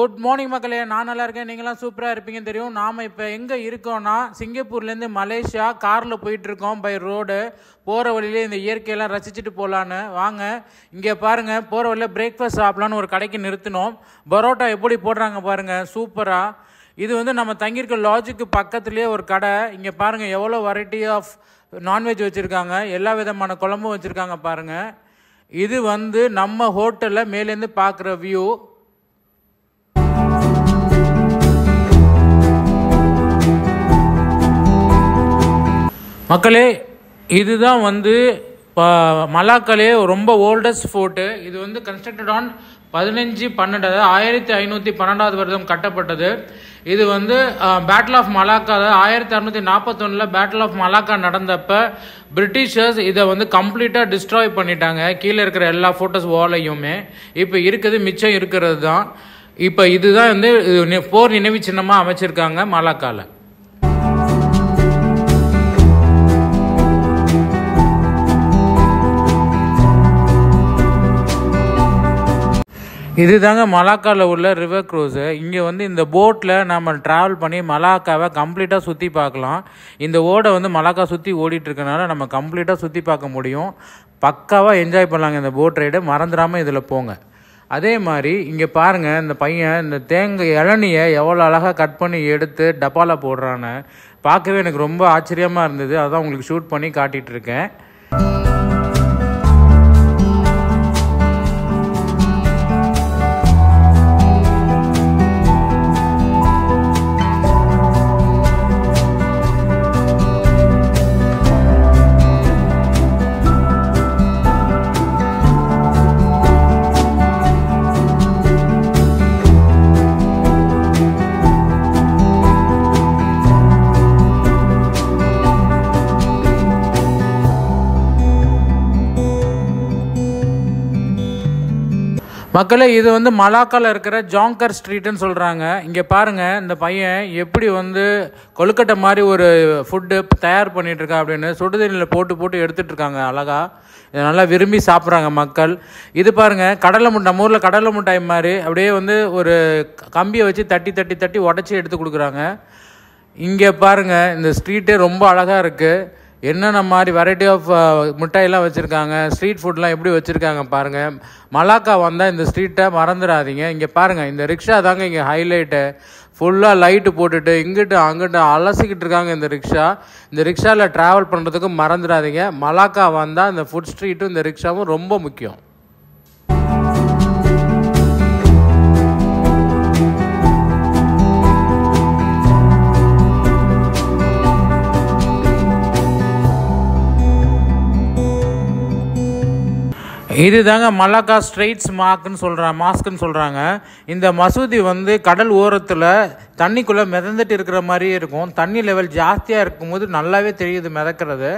Good morning மக்களே, நான் நல்லா இருக்கேன். நீங்களாம் சூப்பராக இருப்பீங்கன்னு தெரியும். நாம் இப்போ எங்கே இருக்கோன்னா சிங்கப்பூர்லேருந்து மலேசியா காரில் போயிட்டுருக்கோம். பை ரோடு போகிற வழியிலே இந்த இயற்கையெல்லாம் ரசிச்சுட்டு போகலான்னு வாங்க. இங்கே பாருங்கள், போகிற வழியில் பிரேக்ஃபாஸ்ட் சாப்பிட்லான்னு ஒரு கடைக்கு நிறுத்தினோம். பரோட்டா எப்படி போடுறாங்க பாருங்கள், சூப்பராக. இது வந்து நம்ம தங்கியிருக்க லாட்ஜுக்கு பக்கத்துலேயே ஒரு கடை. இங்கே பாருங்கள் எவ்வளோ வெரைட்டி ஆஃப் நான்வெஜ் வச்சுருக்காங்க, எல்லா விதமான குழம்பும் வச்சுருக்காங்க பாருங்கள். இது வந்து நம்ம ஹோட்டலில் மேலேருந்து பார்க்குற வியூ. மக்களே, இதுதான் வந்து மலாக்காலே ரொம்ப ஓல்டஸ்ட் ஃபோர்ட்டு. இது வந்து கன்ஸ்ட்ரக்டட் ஆன் 15/12 1512 வருடம் கட்டப்பட்டது. இது வந்து பேட்டில் ஆஃப் மலாக்கா, அதாவது 1641 பேட்டில் ஆஃப் மலாக்கா நடந்தப்ப பிரிட்டிஷர்ஸ் இதை வந்து கம்ப்ளீட்டாக டிஸ்ட்ராய் பண்ணிட்டாங்க, கீழே இருக்கிற எல்லா ஃபோட்டோஸ் வாலையுமே. இப்போ இருக்கிறது மிச்சம் இருக்கிறது தான். இப்போ இதுதான் வந்து போர் நினைவு சின்னமாக அமைச்சிருக்காங்க மலாக்காவில். இது தாங்க மலாக்காவில் உள்ள ரிவர் க்ரூஸு. இங்கே வந்து இந்த போட்டில் நம்ம ட்ராவல் பண்ணி மலாக்காவை கம்ப்ளீட்டாக சுற்றி பார்க்கலாம். இந்த ஓடை வந்து மலாக்கா சுற்றி ஓடிட்டுருக்கனால நம்ம கம்ப்ளீட்டாக சுற்றி பார்க்க முடியும். பக்காவாக என்ஜாய் பண்ணலாங்க இந்த போட் ரைடு. மறந்துடாமல் இதில் போங்க. அதே மாதிரி இங்கே பாருங்கள், இந்த பையன் இந்த தேங்காய் இளநியை எவ்வளோ அழகாக கட் பண்ணி எடுத்து டப்பாவில் போடுறான்னு பார்க்கவே எனக்கு ரொம்ப ஆச்சரியமாக இருந்தது. அதான் உங்களுக்கு ஷூட் பண்ணி காட்டிகிட்ருக்கேன். மக்களே, இது வந்து மலாக்காவில் இருக்கிற ஜாங்கர் ஸ்ட்ரீட்டுன்னு சொல்கிறாங்க. இங்கே பாருங்கள், இந்த பையன் எப்படி வந்து கொழுக்கட்டை மாதிரி ஒரு ஃபுட்டு தயார் பண்ணிகிட்ருக்கா அப்படின்னு சுடுதண்ணியில் போட்டு எடுத்துகிட்ருக்காங்க அழகாக. இதை நல்லா விரும்பி சாப்பிட்றாங்க மக்கள். இது பாருங்கள், கடலை முட்டை, நம்ம ஊரில் கடலை முட்டாய் மாதிரி அப்படியே வந்து ஒரு கம்பியை வச்சு தட்டி உடச்சி எடுத்து கொடுக்குறாங்க. இங்கே பாருங்கள், இந்த ஸ்ட்ரீட்டே ரொம்ப அழகாக இருக்குது. என்னென்ன மாதிரி வெரைட்டி ஆஃப் மிட்டாயெல்லாம் வச்சுருக்காங்க, ஸ்ட்ரீட் ஃபுட்லாம் எப்படி வச்சுருக்காங்க பாருங்கள். மலாக்கா வந்தால் இந்த ஸ்ட்ரீட்டை மறந்துடாதீங்க. இங்கே பாருங்கள், இந்த ரிக்ஷா தாங்க இங்கே ஹைலைட்டு. ஃபுல்லாக லைட்டு போட்டுட்டு இங்கிட்டு அங்கிட்டு அலசிக்கிட்டு இருக்காங்க இந்த ரிக்ஷா. இந்த ரிக்ஷாவில் ட்ராவல் பண்ணுறதுக்கு மறந்துடாதீங்க. மலாக்கா வந்தால் இந்த ஃபுட் ஸ்ட்ரீட்டும் இந்த ரிக்ஷாவும் ரொம்ப முக்கியம். இது தாங்க மலாக்கா ஸ்ட்ரெயிட்ஸ் மாஸ்க்குன்னு சொல்கிறாங்க. இந்த மசூதி வந்து கடல் ஓரத்தில் தண்ணிக்குள்ளே மிதந்துட்டு இருக்கிற மாதிரியே இருக்கும். தண்ணி லெவல் ஜாஸ்தியாக இருக்கும்போது நல்லாவே தெரியுது மிதக்கிறது.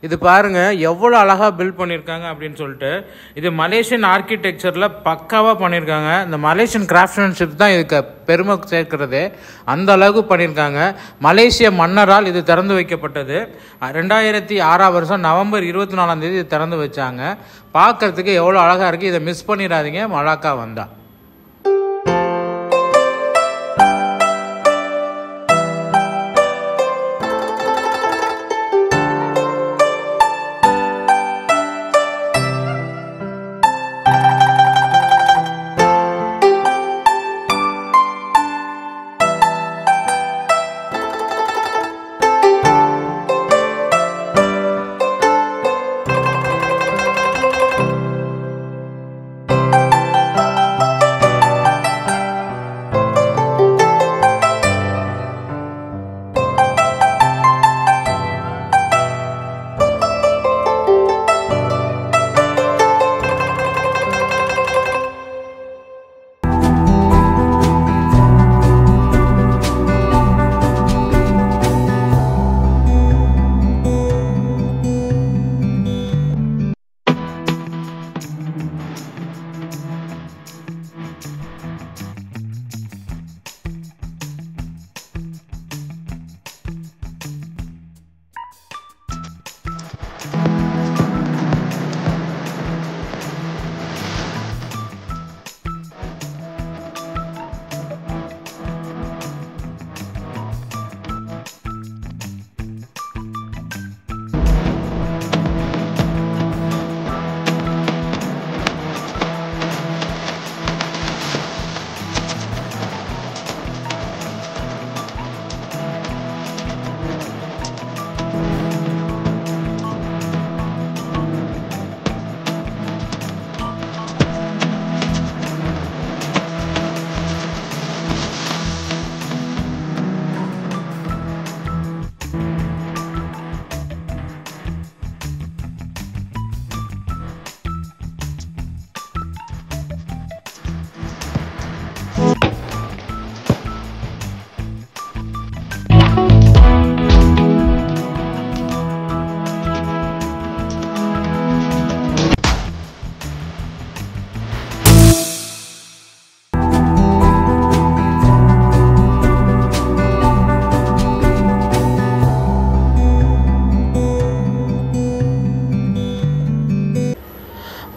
இது பாருங்கள் எவ்வளோ அழகாக பில்ட் பண்ணியிருக்காங்க அப்படின்னு சொல்லிட்டு. இது மலேசியன் ஆர்கிடெக்சரில் பக்காவாக பண்ணியிருக்காங்க. இந்த மலேசியன் கிராஃப்ட்மேன்ஷிப் தான் இதுக்கு பெருமை சேர்க்கிறது. அந்த அளவுக்கு பண்ணியிருக்காங்க. மலேசிய மன்னரால் இது திறந்து வைக்கப்பட்டது. 2006 நவம்பர் 24 இது திறந்து வச்சாங்க. பார்க்குறதுக்கு எவ்வளோ அழகாக இருக்குது. இதை மிஸ் பண்ணிடாதீங்க மலாக்கா வந்தால்.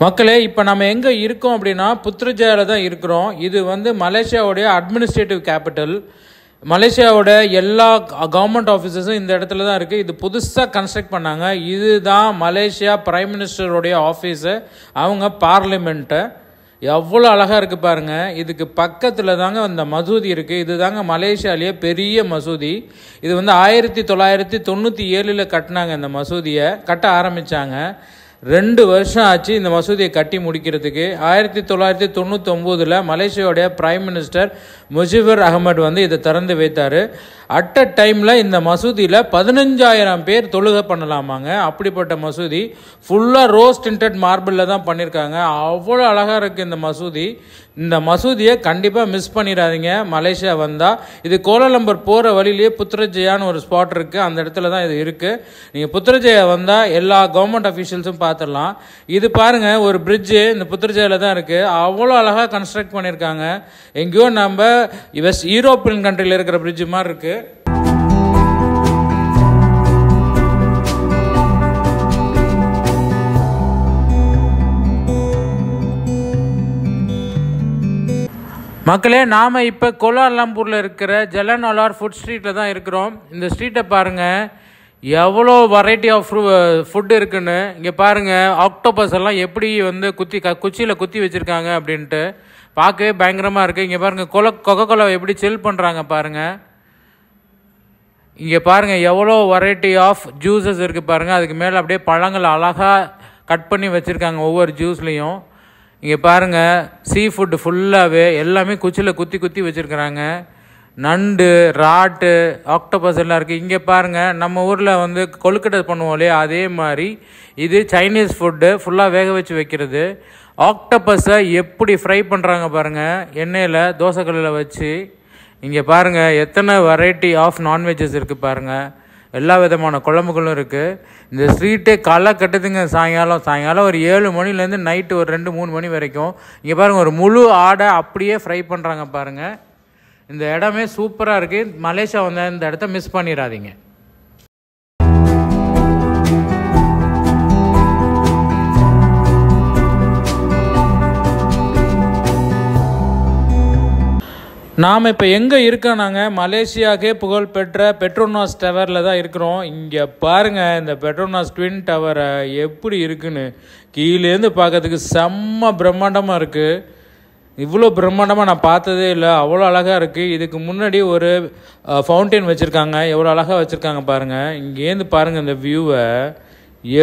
மக்களே, இப்போ நம்ம எங்கே இருக்கோம் அப்படின்னா புத்ரஜயாவில் தான் இருக்கிறோம். இது வந்து மலேசியாவுடைய அட்மினிஸ்ட்ரேட்டிவ் கேபிட்டல். மலேசியாவோட எல்லா கவர்மெண்ட் ஆஃபீஸஸும் இந்த இடத்துல தான் இருக்குது. இது புதுசாக கன்ஸ்ட்ரக்ட் பண்ணாங்க. இதுதான் மலேசியா பிரைம் மினிஸ்டருடைய ஆஃபீஸு, அவங்க பார்லிமெண்ட்டு. எவ்வளோ அழகாக இருக்குது பாருங்கள். இதுக்கு பக்கத்தில் தாங்க இந்த மசூதி இருக்குது. இது தாங்க மலேசியாலேயே பெரிய மசூதி. இது வந்து 1997 கட்டினாங்க. இந்த மசூதியை கட்ட ஆரம்பித்தாங்க. 2 வருஷம் ஆச்சு இந்த மசூதியை கட்டி முடிக்கிறதுக்கு. 1999 மலேசியாவுடைய பிரைம் மினிஸ்டர் முஜிபுர் அகமது வந்து இதை திறந்து வைத்தார். அட் அ டைமில் இந்த மசூதியில் 15,000 பேர் தொழுகை பண்ணலாமாங்க. அப்படிப்பட்ட மசூதி ஃபுல்லாக ரோஸ் டிண்டட் மார்பிளில் தான் பண்ணியிருக்காங்க. அவ்வளோ அழகாக இருக்குது இந்த மசூதி. இந்த மசூதியை கண்டிப்பாக மிஸ் பண்ணிடாதீங்க மலேசியா வந்தால். இது கோலாலம்பூர் போகிற வழியிலேயே புத்ரஜயான்னு ஒரு ஸ்பாட் இருக்குது. அந்த இடத்துல தான் இது இருக்குது. நீங்கள் புத்ரஜயா வந்தால் எல்லா கவர்மெண்ட் அஃபீஷியல்ஸும் பார்த்துடலாம். இது பாருங்கள், ஒரு பிரிட்ஜு இந்த புத்ரஜயாவில் தான் இருக்குது. அவ்வளோ அழகாக கன்ஸ்ட்ரக்ட் பண்ணியிருக்காங்க. எங்கேயோ நம்ம யூரோப்பியன் கண்ட்ரியில் இருக்கிற பிரிட்ஜு மாதிரி இருக்குது. மக்களே, நாம் இப்போ கோலாலம்பூரில் இருக்கிற ஜலன் அலார் ஃபுட் ஸ்ட்ரீட்டில் தான் இருக்கிறோம். இந்த ஸ்ட்ரீட்டை பாருங்கள், எவ்வளோ வெரைட்டி ஆஃப் ஃபுட் இருக்குன்னு. இங்கே பாருங்கள், ஆக்டோபஸ் எல்லாம் எப்படி வந்து குச்சியில் குத்தி வச்சுருக்காங்க அப்படின்ட்டு பார்க்கவே பயங்கரமாக இருக்குது. இங்கே பாருங்கள், கொக்கோலா எப்படி சில் பண்ணுறாங்க பாருங்கள். இங்கே பாருங்கள், எவ்வளோ வெரைட்டி ஆஃப் ஜூஸஸ் இருக்குது பாருங்கள். அதுக்கு மேலே அப்படியே பழங்கள் அழகாக கட் பண்ணி வச்சுருக்காங்க ஒவ்வொரு ஜூஸ்லேயும். இங்கே பாருங்கள், சீ ஃபுட்டு ஃபுல்லாகவே எல்லாமே குச்சியில் குத்தி வச்சுருக்குறாங்க. நண்டு, ராட்டு, ஆக்டோபஸ் எல்லாம் இருக்குது. இங்கே பாருங்கள், நம்ம ஊரில் வந்து கொழுக்கட்டை பண்ணுவோம் இல்லையா, அதே மாதிரி இது சைனீஸ் ஃபுட்டு ஃபுல்லாக வேக வச்சு வைக்கிறது. ஆக்டோபஸை எப்படி ஃப்ரை பண்ணுறாங்க பாருங்கள், எண்ணெயில் தோசைக்கல்லில் வச்சு. இங்கே பாருங்கள், எத்தனை வெரைட்டி ஆஃப் நான்வெஜ்ஜஸ் இருக்குது பாருங்கள். எல்லா விதமான குழம்புகளும் இருக்குது. இந்த ஸ்ட்ரீட்டே களை கட்டுதுங்க. சாயங்காலம் ஒரு 7 மணிலேருந்து நைட்டு ஒரு 2-3 மணி வரைக்கும். இங்கே பாருங்கள், ஒரு முழு ஆடை அப்படியே ஃப்ரை பண்ணுறாங்க பாருங்கள். இந்த இடமே சூப்பராக இருக்குது. மலேசியா வந்தால் இந்த இடத்த மிஸ் பண்ணிடாதீங்க. நாம் இப்போ எங்கே இருக்கோம்? நாங்கள் மலேசியாவுக்கே புகழ்பெற்ற பெட்ரோனாஸ் டவரில் தான் இருக்கிறோம். இங்கே பாருங்கள், இந்த பெட்ரோனாஸ் ட்வின் டவரை எப்படி இருக்குன்னு கீழேருந்து பார்க்கறதுக்கு செம்ம பிரம்மாண்டமாக இருக்குது. இவ்வளோ பிரம்மாண்டமாக நான் பார்த்ததே இல்லை. அவ்வளோ அழகாக இருக்குது. இதுக்கு முன்னாடி ஒரு ஃபவுண்டைன் வச்சுருக்காங்க. எவ்வளோ அழகாக வச்சுருக்காங்க பாருங்கள். இங்கேருந்து பாருங்கள், இந்த வியூவை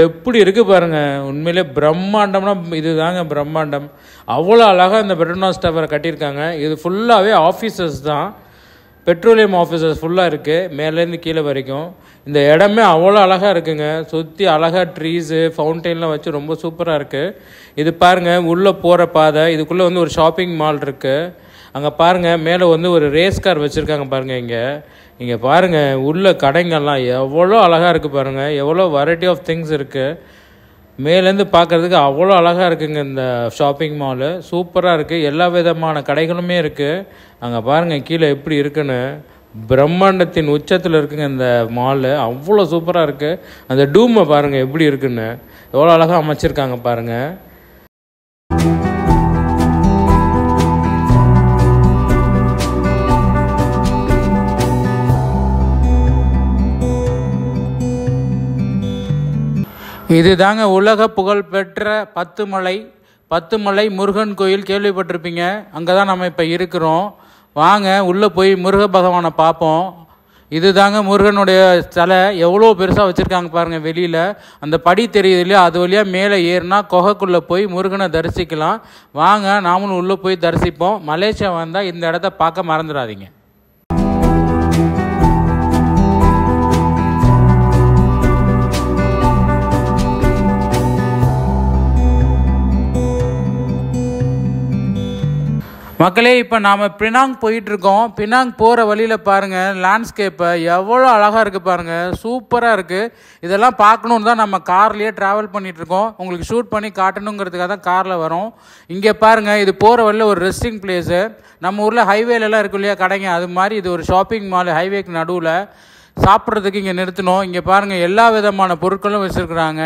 எப்படி இருக்குது பாருங்கள். உண்மையிலே பிரம்மாண்டம்னா இது தாங்க பிரம்மாண்டம். அவ்வளோ அழகாக இந்த பெட்ரோனாஸ் டவரை கட்டியிருக்காங்க. இது ஃபுல்லாகவே ஆஃபீஸர்ஸ் தான், பெட்ரோலியம் ஆஃபீஸர்ஸ் ஃபுல்லாக இருக்குது, மேலேருந்து கீழே வரைக்கும். இந்த இடமே அவ்வளோ அழகாக இருக்குங்க. சுற்றி அழகாக ட்ரீஸு, ஃபவுண்டைன்லாம் வச்சு ரொம்ப சூப்பராக இருக்குது. இது பாருங்கள், உள்ளே போகிற பாதை. இதுக்குள்ளே வந்து ஒரு ஷாப்பிங் மால் இருக்குது. அங்கே பாருங்கள், மேலே வந்து ஒரு ரேஸ் கார் வச்சுருக்காங்க பாருங்கள். இங்கே பாருங்கள், உள்ள கடைங்கள்லாம் எவ்வளோ அழகாக இருக்குது பாருங்கள். எவ்வளோ வெரைட்டி ஆஃப் திங்ஸ் இருக்குது. மேலேருந்து பார்க்குறதுக்கு அவ்வளோ அழகாக இருக்குங்க. இந்த ஷாப்பிங் மாலு சூப்பராக இருக்குது. எல்லா விதமான கடைகளுமே இருக்குது. அங்கே பாருங்கள் கீழே எப்படி இருக்குன்னு. பிரம்மாண்டத்தின் உச்சத்தில் இருக்குங்க இந்த மாலு. அவ்வளோ சூப்பராக இருக்குது. அந்த டூமை பாருங்கள் எப்படி இருக்குன்னு. எவ்வளோ அழகாக அமைச்சிருக்காங்க பாருங்கள். இது தாங்க உலக புகழ்பெற்ற 10 மலை முருகன் கோயில். கேள்விப்பட்டிருப்பீங்க. அங்கே தான் நம்ம இப்போ இருக்கிறோம். வாங்க உள்ளே போய் முருக பகவானை பார்ப்போம். இது தாங்க முருகனுடைய சிலை. எவ்வளோ பெருசாக வச்சுருக்காங்க பாருங்கள். வெளியில் அந்த படி தெரியுது இல்லையா, அது வழியாக மேலே ஏறினா குகைக்குள்ளே போய் முருகனை தரிசிக்கலாம். வாங்க நாமளும் உள்ளே போய் தரிசிப்போம். மலேசியா வந்தால் இந்த இடத்த பார்க்க மறந்துடாதீங்க. மக்களே, இப்போ நாம் பினாங் போயிட்டுருக்கோம். பினாங் போகிற வழியில் பாருங்கள், லேண்ட்ஸ்கேப்பை எவ்வளோ அழகாக இருக்குது பாருங்கள். சூப்பராக இருக்குது. இதெல்லாம் பார்க்கணுன்னு தான் நம்ம கார்லேயே ட்ராவல் பண்ணிகிட்ருக்கோம். உங்களுக்கு ஷூட் பண்ணி காட்டணுங்கிறதுக்காக தான் காரில் வரோம். இங்கே பாருங்கள், இது போகிற வழியில் ஒரு ரெஸ்டிங் பிளேஸு. நம்ம ஊரில் ஹைவேலெலாம் இருக்கும் இல்லையா கடைங்க, அது மாதிரி இது ஒரு ஷாப்பிங் மால். ஹைவேக்கு நடுவில் சாப்பிட்றதுக்கு இங்கே நிறுத்தணும். இங்கே பாருங்கள், எல்லா விதமான பொருட்களும் வச்சுருக்குறாங்க.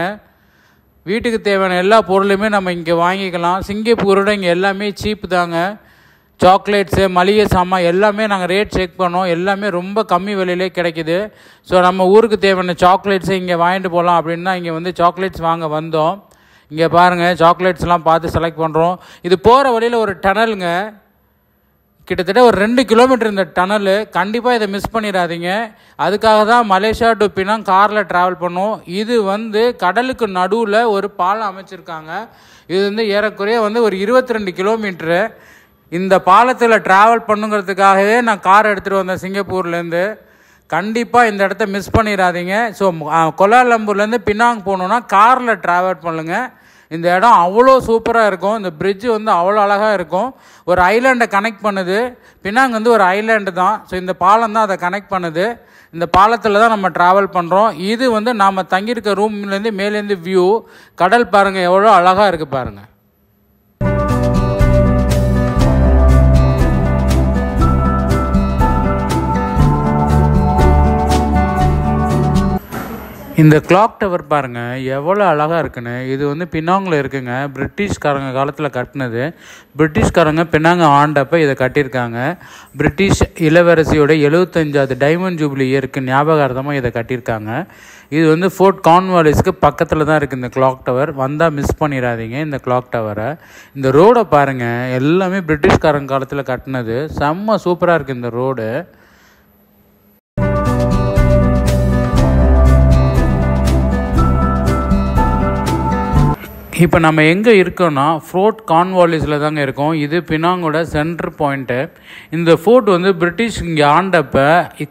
வீட்டுக்கு தேவையான எல்லா பொருளுமே நம்ம இங்கே வாங்கிக்கலாம். சிங்கப்பூரோட இங்கே எல்லாமே சீப்பு தாங்க. சாக்லேட்ஸு, மளிகை சாமான் எல்லாமே நாங்கள் ரேட் செக் பண்ணோம். எல்லாமே ரொம்ப கம்மி விலையிலே கிடைக்கிது. ஸோ நம்ம ஊருக்கு தேவையான சாக்லேட்ஸை இங்கே வாங்கிட்டு போகலாம் அப்படின்னு தான் இங்கே வந்து சாக்லேட்ஸ் வாங்க வந்தோம். இங்கே பாருங்கள், சாக்லேட்ஸ்லாம் பார்த்து செலக்ட் பண்ணுறோம். இது போகிற வழியில் ஒரு டனலுங்க, கிட்டத்தட்ட ஒரு 2 கிலோமீட்டர் இந்த டனலு. கண்டிப்பாக இதை மிஸ் பண்ணிடாதீங்க. அதுக்காக தான் மலேசியா டு பினாங் காரில் ட்ராவல் பண்ணோம். இது வந்து கடலுக்கு நடுவில் ஒரு பாலம் அமைச்சிருக்காங்க. இது வந்து ஏறக்குறைய வந்து ஒரு 22 கிலோமீட்டரு. இந்த பாலத்தில் ட்ராவல் பண்ணுங்கிறதுக்காகவே நான் கார் எடுத்துகிட்டு வந்தேன் சிங்கப்பூர்லேருந்து. கண்டிப்பாக இந்த இடத்த மிஸ் பண்ணிடாதீங்க. ஸோ கோலாலம்பூர்லேருந்து பினாங் போகணுன்னா காரில் ட்ராவல் பண்ணுங்கள். இந்த இடம் அவ்வளோ சூப்பராக இருக்கும். இந்த பிரிட்ஜு வந்து அவ்வளோ அழகாக இருக்கும். ஒரு ஐலாண்டை கனெக்ட் பண்ணுது. பினாங் வந்து ஒரு ஐலாண்டு தான். ஸோ இந்த பாலம் தான் அதை கனெக்ட் பண்ணுது. இந்த பாலத்தில் தான் நம்ம ட்ராவல் பண்ணுறோம். இது வந்து நாம் தங்கியிருக்க ரூம்லேருந்து மேலேருந்து வியூ. கடல் பாருங்கள் எவ்வளோ அழகாக இருக்குது பாருங்கள். இந்த கிளாக் டவர் பாருங்கள் எவ்வளோ அழகாக இருக்குன்னு. இது வந்து பினாங்கில் இருக்குங்க. பிரிட்டிஷ்காரங்க காலத்தில் கட்டினது. பிரிட்டிஷ்காரங்க பினாங்க ஆண்டப்போ இதை கட்டியிருக்காங்க. பிரிட்டிஷ் இளவரசியோட 75வது டைமண்ட் ஜூப்ளி இயருக்கு ஞாபகார்த்தமாக இதை கட்டியிருக்காங்க. இது வந்து ஃபோர்ட் கார்ன்வாலிஸ்க்கு பக்கத்தில் தான் இருக்குது இந்த கிளாக் டவர். வந்தால் மிஸ் பண்ணிடாதீங்க இந்த கிளாக் டவரை. இந்த ரோடை பாருங்கள், எல்லாமே பிரிட்டிஷ்காரங்க காலத்தில் கட்டினது. செம்ம சூப்பராக இருக்குது இந்த ரோடு. இப்போ நம்ம எங்கே இருக்கோன்னா ஃபோர்ட் கார்ன்வாலிஸில் தாங்க இருக்கோம். இது பினாங்கோட சென்டர் பாயிண்ட்டு. இந்த ஃபோர்ட் வந்து பிரிட்டிஷ் இங்கே ஆண்டப்போ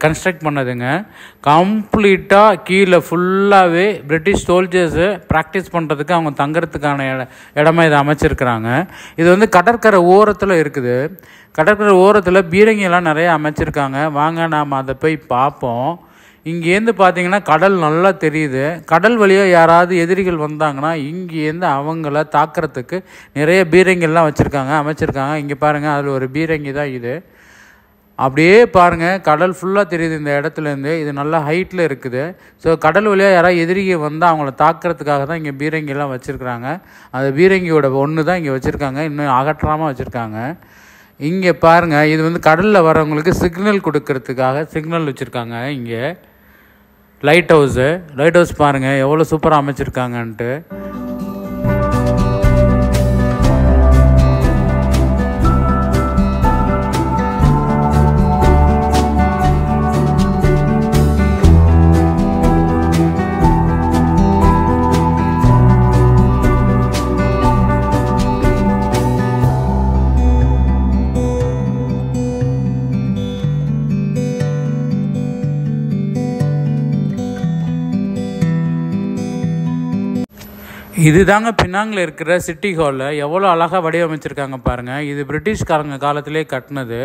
கன்ஸ்ட்ரக்ட் பண்ணதுங்க. கம்ப்ளீட்டாக கீழே ஃபுல்லாகவே பிரிட்டிஷ் சோல்ஜர்ஸு ப்ராக்டிஸ் பண்ணுறதுக்கு அவங்க தங்குறதுக்கான இடமா இதை அமைச்சிருக்கிறாங்க. இது வந்து கடற்கரை ஓரத்தில் இருக்குது. கடற்கரை ஓரத்தில் பீரங்கியெல்லாம் நிறைய அமைச்சிருக்காங்க. வாங்க நாம் அதை போய் பார்ப்போம். இங்கேருந்து பார்த்தீங்கன்னா கடல் நல்லா தெரியுது. கடல் வழியாக யாராவது எதிரிகள் வந்தாங்கன்னா இங்கேருந்து அவங்கள தாக்கிறதுக்கு நிறைய பீரங்கிலாம் அமைச்சிருக்காங்க. இங்கே பாருங்கள், அதில் ஒரு பீரங்கி தான் இது. அப்படியே பாருங்கள், கடல் ஃபுல்லாக தெரியுது இந்த இடத்துலேருந்து. இது நல்லா ஹைட்டில் இருக்குது. ஸோ கடல் வழியாக யாராவது எதிரிகள் வந்தால் அவங்கள தாக்கிறதுக்காக தான் இங்கே பீரங்கிலாம் வச்சுருக்குறாங்க. அந்த பீரங்கியோட ஒன்று தான் இங்கே வச்சுருக்காங்க, இன்னும் அகற்றாமல் வச்சுருக்காங்க. இங்கே பாருங்கள், இது வந்து கடலில் வரவங்களுக்கு சிக்னல் கொடுக்கறதுக்காக சிக்னல் வச்சுருக்காங்க. இங்கே லைட் ஹவுஸ் பாருங்கள் எவ்வளோ சூப்பராக அமைச்சிருக்காங்கன்ட்டு. இது தாங்க பினாங்கில் இருக்கிற சிட்டி ஹாலில் எவ்வளோ அழகாக வடிவமைச்சிருக்காங்க பாருங்கள். இது பிரிட்டிஷ்காரங்க காலத்திலே கட்டினது.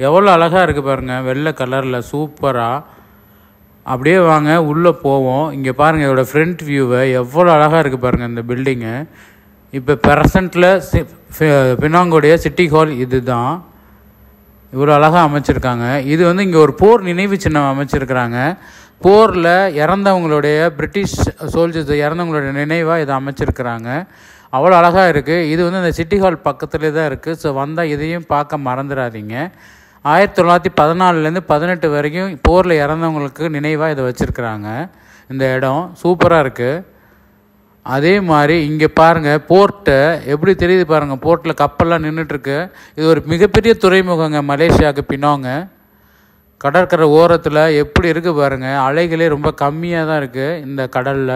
எவ்வளோ அழகாக இருக்குது பாருங்கள், வெள்ளை கலரில் சூப்பராக. அப்படியே வாங்க உள்ளே போவோம். இங்கே பாருங்கள் இதோட ஃப்ரண்ட் வியூவை எவ்வளோ அழகாக இருக்குது பாருங்கள் இந்த பில்டிங்கு. இப்போ ப்ரெசண்ட்டில் பினாங்கோடைய சிட்டி ஹால் இது தான். இவ்வளோ அழகாக அமைச்சிருக்காங்க. இது வந்து இங்கே ஒரு போர் நினைவு சின்னம் அமைச்சிருக்கிறாங்க. போரில் இறந்தவங்களுடைய பிரிட்டிஷ் சோல்ஜர்ஸ் இறந்தவங்களுடைய நினைவாக இதை அமைச்சிருக்கிறாங்க. அவ்வளோ அழகாக இருக்குது. இது வந்து இந்த சிட்டி ஹால் பக்கத்துலேயே தான் இருக்குது. ஸோ வந்தால் இதையும் பார்க்க மறந்துடாதீங்க. 1914 18 வரைக்கும் போரில் இறந்தவங்களுக்கு நினைவாக இதை வச்சுருக்குறாங்க. இந்த இடம் சூப்பராக இருக்குது. அதே மாதிரி இங்கே பாருங்கள், போர்ட்டை எப்படி தெரியுது பாருங்கள். போர்ட்டில் கப்பல்லாம் நின்றுட்டுருக்கு. இது ஒரு மிகப்பெரிய துறைமுகங்க மலேசியாவுக்கு பினாங்க. கடற்கரை ஓரத்தில் எப்படி இருக்குது பாருங்கள். அலைகளே ரொம்ப கம்மியாக தான் இருக்குது இந்த கடலில்.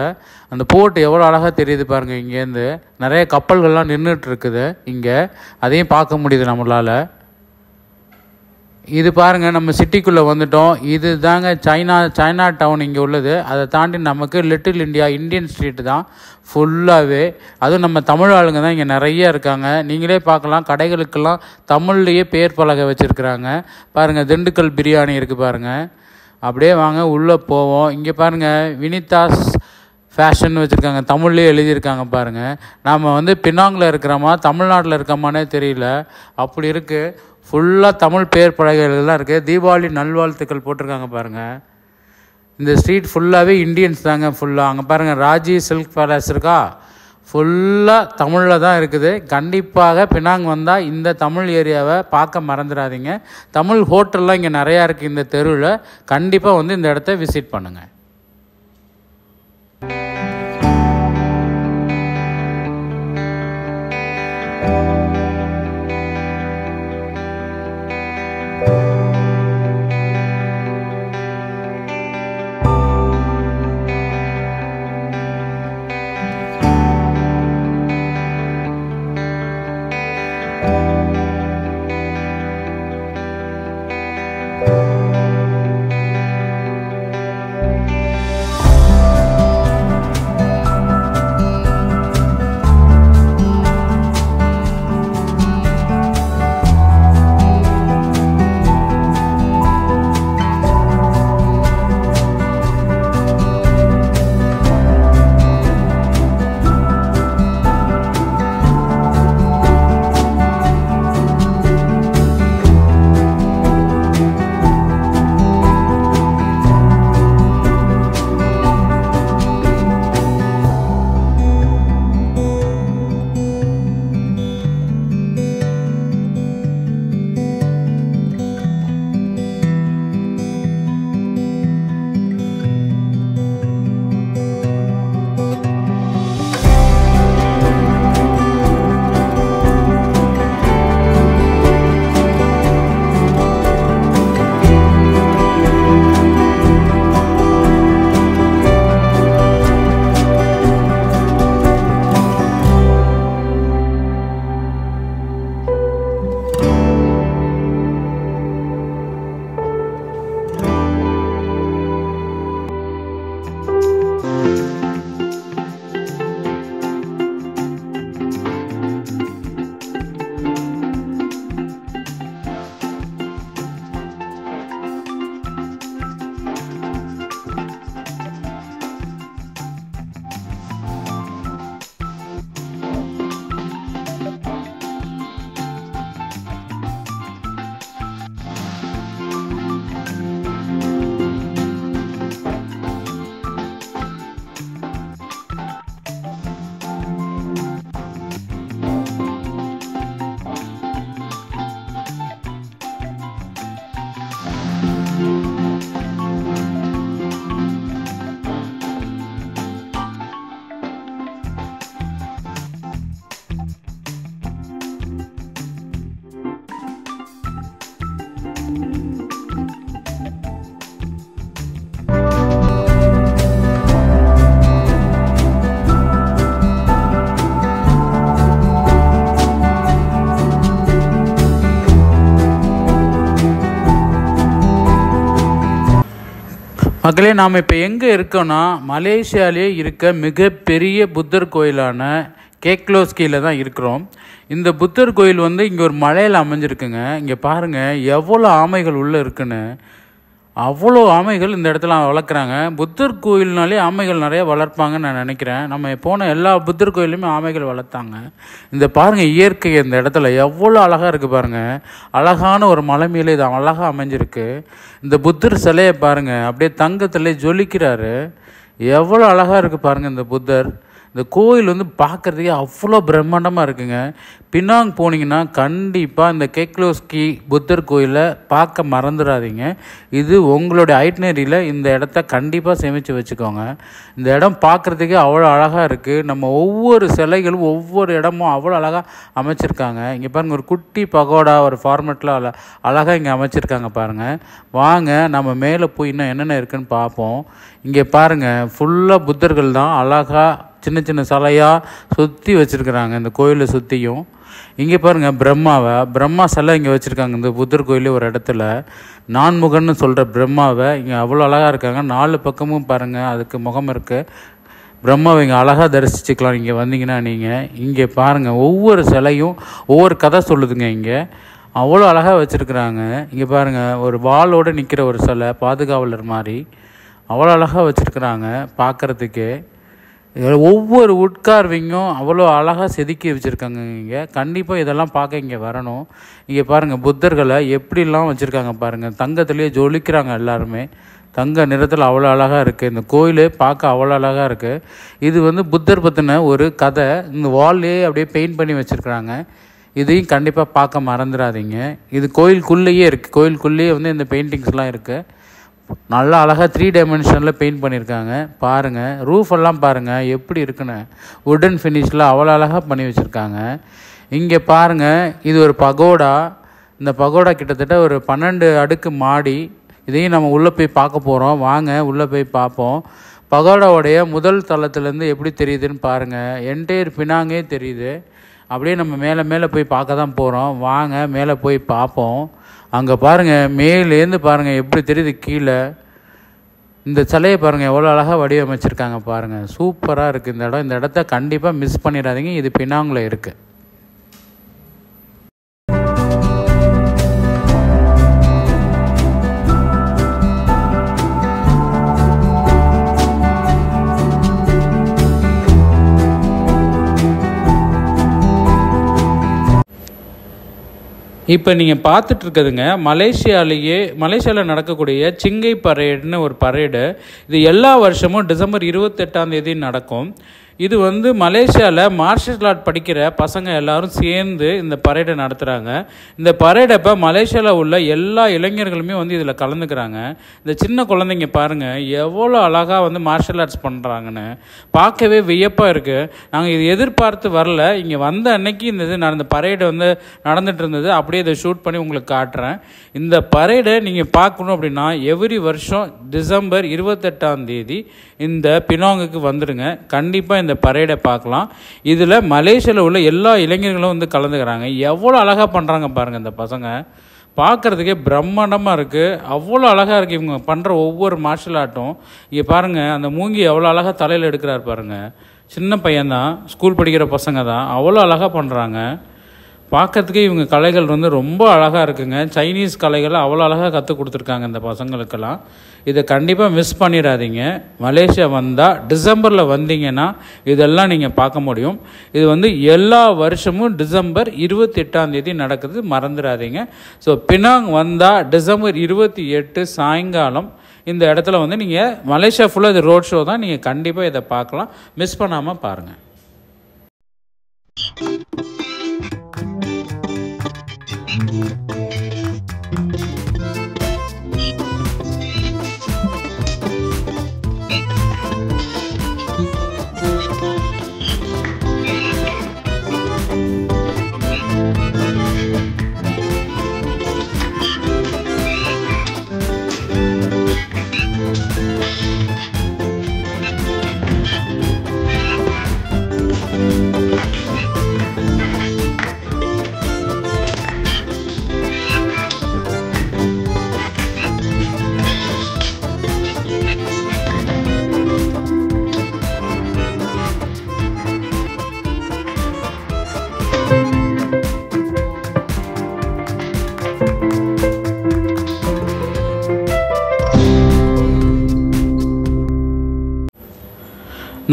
அந்த போர்ட் எவ்வளோ அழகாக தெரியுது பாருங்கள். இங்கேருந்து நிறைய கப்பல்கள்லாம் நின்றுட்டு இருக்குது இங்கே. அதையும் பார்க்க முடியுது நம்மளால். இது பாருங்கள், நம்ம சிட்டிக்குள்ளே வந்துட்டோம். இது தாங்க சைனா டவுன் இங்கே உள்ளது. அதை தாண்டி நமக்கு லிட்டில் இந்தியா இந்தியன் ஸ்ட்ரீட் தான் ஃபுல்லாகவே. அதுவும் நம்ம தமிழ் ஆளுங்க தான் இங்கே நிறைய இருக்காங்க. நீங்களே பார்க்கலாம், கடைகளுக்கெல்லாம் தமிழ்லேயே பேர் பலகை வச்சுருக்குறாங்க பாருங்கள். திண்டுக்கல் பிரியாணி இருக்குது பாருங்கள். அப்படியே வாங்க உள்ளே போவோம். இங்கே பாருங்கள், வினிதாஸ் ஃபேஷன் வச்சுருக்காங்க, தமிழ்லேயே எழுதியிருக்காங்க பாருங்கள். நாம் வந்து பினாங்கில் இருக்கிறோமா தமிழ்நாட்டில் இருக்கோமானே தெரியல, அப்படி இருக்குது. ஃபுல்லாக தமிழ் பேர் பலகைகள்லாம் இருக்குது. தீபாவளி நல்வாழ்த்துக்கள் போட்டிருக்காங்க பாருங்கள். இந்த ஸ்ட்ரீட் ஃபுல்லாகவே இந்தியன்ஸ் தாங்க ஃபுல்லாக. அங்கே பாருங்கள், ராஜி சில்க் பேலஸ் இருக்கா, ஃபுல்லாக தமிழில் தான் இருக்குது. கண்டிப்பாக பினாங் வந்தால் இந்த தமிழ் ஏரியாவை பார்க்க மறந்துடாதீங்க. தமிழ் ஹோட்டல்லாம் இங்கே நிறையா இருக்குது இந்த தெருவில். கண்டிப்பாக வந்து இந்த இடத்த விசிட் பண்ணுங்கள். மக்களே, நாம் இப்போ எங்கே இருக்கோன்னா மலேசியாவிலே இருக்க மிகப்பெரிய புத்தர் கோயிலான கேக்லோஸ்கியில் தான் இருக்கிறோம். இந்த புத்தர் கோயில் வந்து இங்கே ஒரு மலையில் அமைஞ்சிருக்குங்க. இங்கே பாருங்கள் எவ்வளோ ஆமைகள் உள்ளே இருக்குன்னு. அவ்வளோ ஆமைகள் இந்த இடத்துல வளர்க்குறாங்க. புத்தர் கோயில்னாலே ஆமைகள் நிறைய வளர்ப்பாங்கன்னு நான் நினைக்கிறேன். நம்ம போன எல்லா புத்தர் கோயிலுமே ஆமைகள் வளர்த்தாங்க. இந்த பாருங்கள் இயற்கை இந்த இடத்துல எவ்வளோ அழகாக இருக்குது பாருங்கள். அழகான ஒரு மலை மேலே இது அழகாக அமைஞ்சிருக்கு. இந்த புத்தர் சிலையை பாருங்கள், அப்படியே தங்கத்திலே ஜொலிக்கிறாரு. எவ்வளோ அழகாக இருக்குது பாருங்கள் இந்த புத்தர். இந்த கோயில் வந்து பார்க்குறதுக்கே அவ்வளோ பிரம்மாண்டமாக இருக்குங்க. பினாங் போனீங்கன்னா கண்டிப்பாக இந்த கேக்லோஸ்கி புத்தர் கோயிலை பார்க்க மறந்துடாதீங்க. இது உங்களுடைய ஐட்னரியில் இந்த இடத்த கண்டிப்பாக சேமித்து வச்சுக்கோங்க. இந்த இடம் பார்க்குறதுக்கே அவ்வளோ அழகாக இருக்குது. நம்ம ஒவ்வொரு சிலைகளும் ஒவ்வொரு இடமும் அவ்வளோ அழகாக அமைச்சிருக்காங்க. இங்கே பாருங்கள் ஒரு குட்டி பகோடா ஒரு ஃபார்மேட்டில் அழகாக இங்கே அமைச்சிருக்காங்க பாருங்கள். வாங்க நம்ம மேலே போய் இன்னும் என்னென்ன இருக்குதுன்னு பார்ப்போம். இங்கே பாருங்கள் ஃபுல்லாக புத்தர்கள் தான் அழகாக சின்ன சின்ன சிலையாக சுற்றி வச்சுருக்குறாங்க இந்த கோயிலை சுற்றியும். இங்கே பாருங்கள் பிரம்மா சிலை இங்கே வச்சுருக்காங்க இந்த புத்தர் கோயிலே ஒரு இடத்துல. நான்முகன்னு சொல்கிற பிரம்மாவை இங்கே அவ்வளோ அழகாக இருக்காங்க. 4 பக்கமும் பாருங்கள் அதுக்கு முகம் இருக்குது. பிரம்மாவை இங்கே அழகாக தரிசிச்சுக்கலாம் இங்கே வந்தீங்கன்னா நீங்கள். இங்கே பாருங்கள் ஒவ்வொரு சிலையும் ஒவ்வொரு கதை சொல்லுதுங்க. இங்கே அவ்வளோ அழகாக வச்சுருக்குறாங்க. இங்கே பாருங்கள் ஒரு வாளோடு நிற்கிற ஒரு சிலை பாதுகாவலர் மாதிரி அவ்வளோ அழகாக வச்சுருக்குறாங்க பார்க்குறதுக்கு. ஒவ்வொரு உட்கார்விங்கும் அவ்வளோ அழகாக செதுக்கி வச்சுருக்காங்க. இங்கே கண்டிப்பாக இதெல்லாம் பார்க்க இங்கே வரணும். இங்கே பாருங்கள் புத்தர்களை எப்படிலாம் வச்சுருக்காங்க பாருங்கள். தங்கத்துலேயே ஜொலிக்கிறாங்க எல்லாருமே. தங்க நிறத்தில் அவ்வளோ அழகாக இருக்குது. இந்த கோயில் பார்க்க அவ்வளோ அழகாக இருக்குது. இது வந்து புத்தர் பற்றின ஒரு கதை. இந்த வால்லே அப்படியே பெயிண்ட் பண்ணி வச்சுருக்குறாங்க. இதையும் கண்டிப்பாக பார்க்க மறந்துடாதீங்க. இது கோயிலுக்குள்ளேயே இருக்குது. கோயிலுக்குள்ளேயே வந்து இந்த பெயிண்டிங்ஸ்லாம் இருக்குது. நல்லா அழகாக 3 டைமென்ஷனில் பெயிண்ட் பண்ணியிருக்காங்க. பாருங்கள், ரூஃபெல்லாம் பாருங்கள் எப்படி இருக்குன்னு. வுடன் ஃபினிஷில் அவ்வளோ அழகாக பண்ணி வச்சுருக்காங்க. இங்கே பாருங்கள், இது ஒரு பகோடா. இந்த பகோடா கிட்டத்தட்ட ஒரு 12 அடுக்கு மாடி. இதையும் நம்ம உள்ளே போய் பார்க்க போகிறோம். வாங்க உள்ளே போய் பார்ப்போம். பகோடாவுடைய முதல் தளத்துலேருந்து எப்படி தெரியுதுன்னு பாருங்கள். என்டையர் பினாங்கே தெரியுது. அப்படியே நம்ம மேலே போய் பார்க்க தான் போகிறோம். வாங்க மேலே போய் பார்ப்போம். அங்கே பாருங்கள், மேலேருந்து பாருங்கள் எப்படி தெரியுது கீழே. இந்த சிலையை பாருங்கள் எவ்வளோ அழகாக வடிவமைச்சிருக்காங்க பாருங்கள். சூப்பராக இருக்குது இந்த இடம். இந்த இடத்த கண்டிப்பாக மிஸ் பண்ணிடாதீங்க. இது பினாங்கில் இருக்குது. இப்போ நீங்கள் பார்த்துட்ருக்குதுங்க மலேசியாவில் நடக்கக்கூடிய சிங்கை பரேடுன்னு ஒரு பரேடு. இது எல்லா வருஷமும் டிசம்பர் 28 நடக்கும். இது வந்து மலேசியாவில் மார்ஷல் ஆர்ட் படிக்கிற பசங்க எல்லாரும் சேர்ந்து இந்த பரேடை நடத்துகிறாங்க. இந்த பரேடப்போ மலேசியாவில் உள்ள எல்லா இளைஞர்களுமே வந்து இதில் கலந்துக்கிறாங்க. இந்த சின்ன குழந்தைங்க பாருங்கள் எவ்வளோ அழகாக வந்து மார்ஷல் ஆர்ட்ஸ் பண்ணுறாங்கன்னு பார்க்கவே வியப்பாக இருக்குது. நாங்கள் இது எதிர்பார்த்து வரல. இங்கே வந்த அன்னைக்கு இந்த பரேடு வந்து நடந்துகிட்டு இருந்தது. அப்படியே இதை ஷூட் பண்ணி உங்களுக்கு காட்டுறேன். இந்த பரேடை நீங்கள் பார்க்கணும் அப்படின்னா எவ்ரி வருஷம் டிசம்பர் 28 இந்த பினாங்குக்கு வந்துடுங்க. கண்டிப்பாக இந்த பரேடை பார்க்கலாம். இதில் மலேசியாவில் உள்ள எல்லா இளைஞர்களும் வந்து கலந்துக்கிறாங்க. எவ்வளோ அழகாக பண்ணுறாங்க பாருங்கள். இந்த பசங்க பார்க்குறதுக்கே பிரம்மாண்டமாக இருக்குது. அவ்வளோ அழகாக இருக்குது இவங்க பண்ணுற ஒவ்வொரு மார்ஷல் ஆர்ட்டும். இங்கே பாருங்கள், அந்த மூங்கி எவ்வளோ அழகாக தலையில் எடுக்கிறார் பாருங்கள். சின்ன பையன்தான், ஸ்கூல் படிக்கிற பசங்க தான். அவ்வளோ அழகாக பண்ணுறாங்க. பார்க்கறதுக்கே இவங்க கலைகள் வந்து ரொம்ப அழகாக இருக்குங்க. சைனீஸ் கலைகளை அவ்வளோ அழகாக கற்றுக் கொடுத்துருக்காங்க இந்த பசங்களுக்கெல்லாம். இதை கண்டிப்பாக மிஸ் பண்ணிடாதீங்க. மலேசியா வந்தால் டிசம்பரில் வந்தீங்கன்னா இதெல்லாம் நீங்கள் பார்க்க முடியும். இது வந்து எல்லா வருஷமும் டிசம்பர் 28 நடக்குது, மறந்துடாதீங்க. ஸோ பினாங் வந்தால் டிசம்பர் 28 சாயங்காலம் இந்த இடத்துல வந்து நீங்கள் மலேசியா ஃபுல்லாக இது ரோட் ஷோ தான். நீங்கள் கண்டிப்பாக இதை பார்க்கலாம். மிஸ் பண்ணாமல் பாருங்கள்.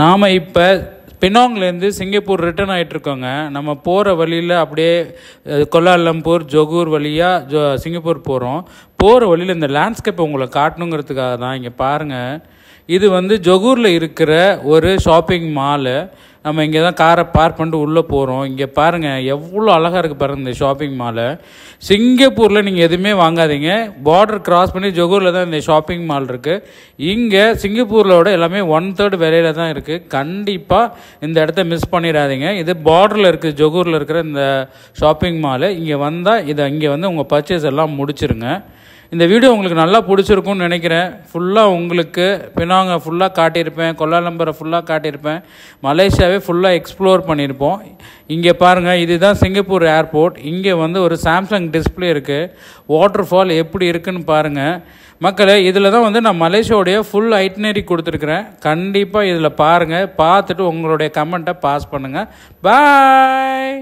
நாம் இப்போ பினாங்லேருந்து சிங்கப்பூர் ரிட்டர்ன் ஆகிட்ருக்கோங்க. நம்ம போகிற வழியில் அப்படியே கோலாலம்பூர் ஜொகூர் வழியாக சிங்கப்பூர் போகிறோம். போகிற வழியில் இந்த லேண்ட்ஸ்கேப்பை உங்களை காட்டணுங்கிறதுக்காக தான். இங்கே பாருங்கள், இது வந்து ஜொகூரில் இருக்கிற ஒரு ஷாப்பிங் மாலு. நம்ம இங்கே தான் காரை பார்க் பண்ணிட்டு உள்ளே போகிறோம். இங்கே பாருங்கள் எவ்வளோ அழகாக இருக்குது பாருங்கள் இந்த ஷாப்பிங் மாலு. சிங்கப்பூரில் நீங்கள் எதுவுமே வாங்காதீங்க. பார்டர் கிராஸ் பண்ணி ஜொகூரில் தான் இந்த ஷாப்பிங் மால் இருக்குது. இங்கே சிங்கப்பூரிலோட எல்லாமே 1/3 விலையில தான் இருக்குது. கண்டிப்பாக இந்த இடத்த மிஸ் பண்ணிடாதீங்க. இது பார்டரில் இருக்குது, ஜொகூரில் இருக்கிற இந்த ஷாப்பிங் மாலு. இங்கே வந்தால் இங்கே வந்து உங்கள் பர்ச்சேஸ் எல்லாம் முடிச்சிருங்க. இந்த வீடியோ உங்களுக்கு நல்லா பிடிச்சிருக்கும்னு நினைக்கிறேன். ஃபுல்லாக உங்களுக்கு பினாங்கை ஃபுல்லாக காட்டியிருப்பேன், கோலாலம்பரை ஃபுல்லாக காட்டியிருப்பேன், மலேசியாவே ஃபுல்லாக எக்ஸ்ப்ளோர் பண்ணியிருப்போம். இங்கே பாருங்கள், இதுதான் சிங்கப்பூர் ஏர்போர்ட். இங்கே வந்து ஒரு சாம்சங் டிஸ்பிளே இருக்குது. வாட்டர் ஃபால் எப்படி இருக்குன்னு பாருங்கள் மக்களே. இதில் தான் வந்து நான் மலேசியாவுடைய ஃபுல் ஐட்னரி கொடுத்துருக்குறேன். கண்டிப்பாக இதில் பாருங்கள். பார்த்துட்டு உங்களுடைய கமெண்ட்டை பாஸ் பண்ணுங்கள். பாய்.